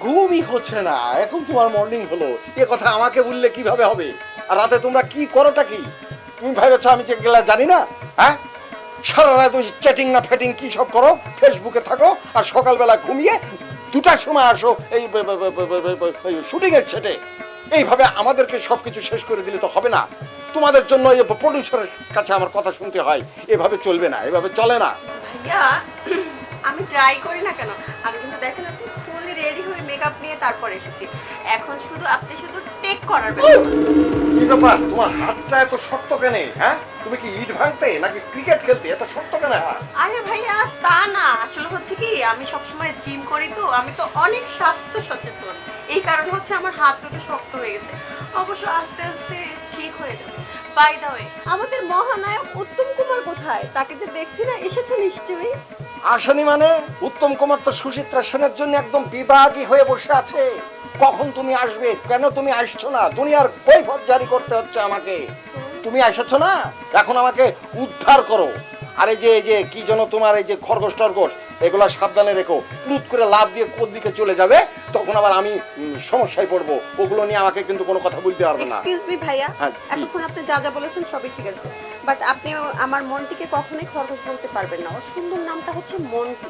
ঘুমই হচ্ছে না, এখন তোমার মর্নিং হলো, এ কথা আমাকে বললে কিভাবে হবে? আর রাতে তোমরা কি করোটা কি? তুমি ভেবেছো আমি যে গেলা জানি না? হ্যাঁ, সারা রাত ওই চ্যাটিং না ফ্যাটিং কি সব করো, ফেসবুকে থাকো, আর সকালবেলা ঘুমিয়ে 2টার সময় আসো এই শুটিং এর সেটে। এইভাবে আমাদেরকে সবকিছু শেষ করে দিলে তো হবে না। তোমাদের জন্য এই প্রডিউসারের কাছে আমার কথা শুনতে হয়। এভাবে চলবে না, এভাবে চলে না। ভাইয়া আমি যাই করি না কেন, আমি কিন্তু দেখেন আপনি ফুললি রেডি হয়ে মেকআপ নিয়ে তারপর এসেছি। এখন আপনি শুধু টেক করার ব্যাপার। কি ব্যাপার, তোমার হাতটা এত শক্ত কেন? হ্যাঁ, তুমি কি ইট ভাঙতে নাকি ক্রিকেট খেলতে? এত শক্ত কেন হাত? আরে ভাইয়া তা না, আসলে হচ্ছে কি আমি সবসময় জিম করি তো, আমি তো অনেক স্বাস্থ্য সচেতন, এই কারণে হচ্ছে আমার হাত দুটো শক্ত হয়ে গেছে। অবশ্য আস্তে আস্তে ঠিক হয়ে যাবে। বাই দ্য ওয়ে, আমাদের মহানায়ক উত্তম কুমার কোথায়? তাকে যে দেখছি না, এসেছে নিশ্চয়ই। আসেনি মানে? উত্তম কুমার তো সুচিত্রা সেনের জন্য একদম বিভাগী হয়ে বসে আছে। কখন তুমি আসবে, কেন তুমি আসছো না? দুনিয়ার কৈফিয়ত জারি করতে হচ্ছে আমাকে। তুমি এসেছো না, এখন আমাকে উদ্ধার করো। আর এই যে কি যেন তোমার এই যে খরগোশ টরগোশ, এগুলা সাবধানে রেখো। লুট করে লাভ দিয়ে কোন দিকে চলে যাবে, তখন আবার আমি সমস্যায় পড়বো। ওগুলো নিয়ে আমাকে কিন্তু কোনো কথা বলতে পারবে না। এক্সকিউজ মি ভাইয়া, হ্যাঁ, এতক্ষণ আপনি যা যা বলেছেন সবই ঠিক আছে, বাট আপনি আমার মনটিকে কখনোই খরগোশ বলতে পারবেন না। ওর সুন্দর নামটা হচ্ছে মন্টি।